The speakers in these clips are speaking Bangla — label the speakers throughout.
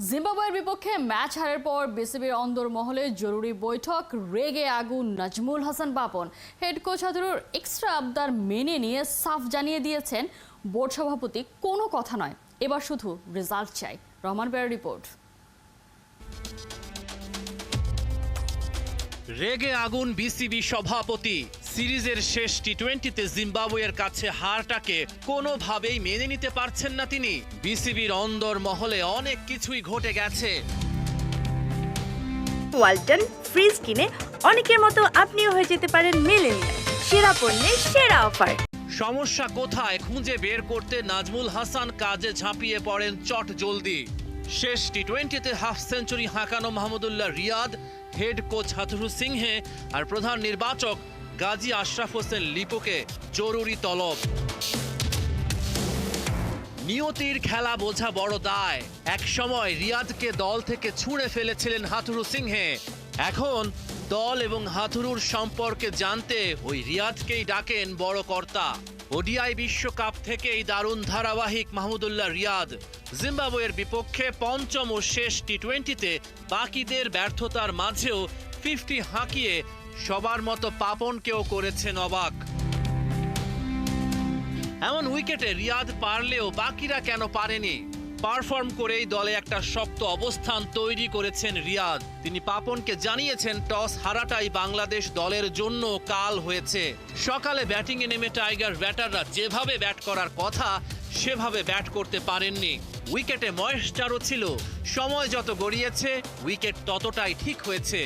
Speaker 1: জিম্বাবুয়ের বিপক্ষে ম্যাচ হারের পর বিসিবির অন্দরমহলে জরুরি বৈঠক, রেগে আগুন নাজমুল হাসান পাপন। হেড কোচ হাতুরুর এক্সট্রা আবদার মেনে নিয়ে সাফ জানিয়ে দিয়েছেন বোর্ড সভাপতি কোনো কথা নয়, এবার শুধু রেজাল্ট চাই। রহমান বেয়ার রিপোর্ট।
Speaker 2: রেগে আগুন বিসিবি সভাপতি। সিরিজের শেষ টি-20তে জিম্বাবুয়ের কাছে হারটাকে কোনোভাবেই মেনে নিতে পারছেন না তিনি। বিসিবির অন্দর মহলে অনেক কিছুই ঘটে গেছে।
Speaker 3: ওয়ালটন ফ্রিজ কিনে অনেকের মতো আপনিও হয়ে যেতে পারেন মিলেনিয়াল। সেরা পণ্যের সেরা অফার।
Speaker 2: সমস্যা কোথায় খুঁজে বের করতে নাজমুল হাসান কাজে ঝাঁপিয়ে পড়েন চট জলদি। শেষ টি-20তে হাফ সেঞ্চুরি হাঁকানো Mahmudullah Riyad, head coach Hathurusinghe আর প্রধান নির্বাচক গাজী আশরাফ হোসেন লিপুকে জরুরি তলব। নিয়তির খেলা বোঝা বড় দায়। এক সময় রিয়াদকে দল থেকে ছুঁড়ে ফেলেছিলেন হাথুরু সিংহে। এখন দল এবং হাথুরুর সম্পর্কে জানতে ওই রিয়াদকেই ডাকেন বড় কর্তা। ওডিআই বিশ্বকাপ থেকেই দারুণ ধারাবাহিক মাহমুদুল্লাহ রিয়াদ। জিম্বাবুয়ের বিপক্ষে পঞ্চম ও শেষ টি-20তে বাকিদের ব্যর্থতার মাঝেও 50 হাঁকিয়ে সবার মতো পাপনকেও করেছেন অবাক। এমন উইকেটে রিয়াদ পারলেও বাকিরা কেন পারেনি? পারফর্ম করেই দলে একটা শক্ত অবস্থান তৈরি করেছেন রিয়াদ। তিনি পাপনকে জানিয়েছেন টস হারাটাই বাংলাদেশ দলের জন্য কাল হয়েছে। সকালে ব্যাটিংয়ে নেমে টাইগার ব্যাটাররা যেভাবে ব্যাট করার কথা সেভাবে ব্যাট করতে পারেননি। উইকেটে ময়েশ্চারও ছিল। সময় যত গড়িয়েছে উইকেট ততটাই ঠিক হয়েছে,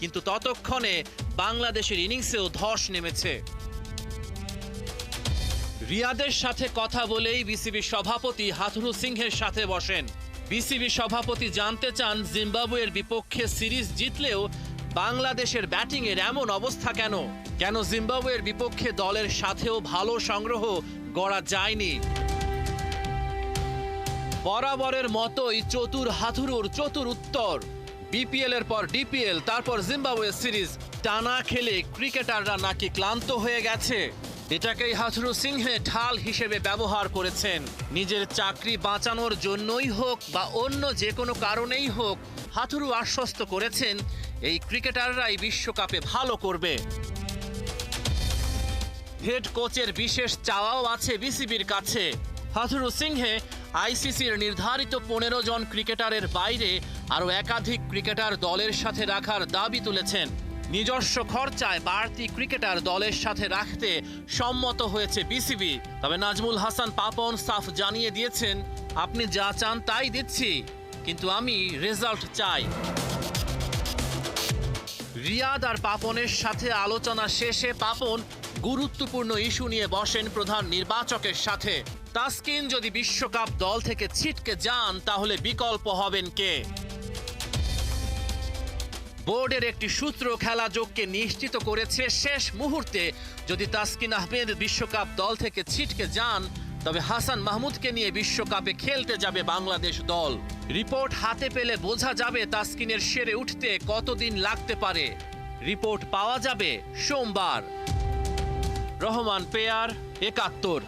Speaker 2: কিন্তু ততক্ষণে বাংলাদেশের ইনিংসেও ধস নেমেছে। রিয়াদের সাথে কথা বলেই বিসিবি সভাপতি হাথুরু সিংহের সাথে বসেন। বিসিবি সভাপতি জানতে চান জিম্বাবুয়ের বিপক্ষে সিরিজ জিতলেও বাংলাদেশের ব্যাটিংয়ের এমন অবস্থা কেন? কেন জিম্বাবুয়ের বিপক্ষে দলের সাথেও ভালো সংগ্রহ গড়া যায়নি? বরাবরের মতোই চতুর হাথুরুর চতুর উত্তর। বিপিএল এর পর ডিপিএল, তারপর জিম্বাবুয়ে সিরিজ টানা খেলে ক্রিকেটাররা নাকি ক্লান্ত হয়ে গেছে। এটাকেই হাথুরু সিংহে ঢাল হিসেবে ব্যবহার করেছেন। নিজের চাকরি বাঁচানোর জন্যই হোক বা অন্য যে কোনো কারণেই হোক, হাথুরু আশ্বস্ত করেছেন এই ক্রিকেটাররাই বিশ্বকাপে ভালো করবে। হেড কোচের বিশেষ চাওয়াও আছে বিসিবির কাছে। হাথুরু সিংহে আইসিসির নির্ধারিত 15 জন ক্রিকেটারের বাইরে আরও একাধিক ক্রিকেটার দলের সাথে রাখার দাবি তুলেছেন। নিজস্ব খরচায় বাড়তি ক্রিকেটার দলের সাথে রাখতে সম্মত হয়েছে বিসিবি। তবে নাজমুল হাসান পাপন সাফ জানিয়ে দিয়েছেন, আপনি যা চান তাই দিচ্ছি, কিন্তু আমি রেজাল্ট চাই। রিয়াদ আর পাপনের সাথে আলোচনা শেষে পাপন গুরুত্বপূর্ণ ইস্যু নিয়ে বসেন প্রধান নির্বাচকের সাথে। তাসকিন যদি বিশ্বকাপ দল থেকে ছিটকে যান তাহলে বিকল্প হবেন কে? বোর্ডের একটি সূত্র খেলা যোগকে নিশ্চিত করেছে শেষ মুহূর্তে যদি তাসকিন আহমেদ বিশ্বকাপ দল থেকে ছিটকে যান তবে হাসান মাহমুদকে নিয়ে বিশ্বকাপে খেলতে যাবে বাংলাদেশ দল। রিপোর্ট হাতে পেলে বোঝা যাবে তাসকিনের সেরে উঠতে কতদিন লাগতে পারে। রিপোর্ট পাওয়া যাবে সোমবার। রহমান পেয়ার, ৭১।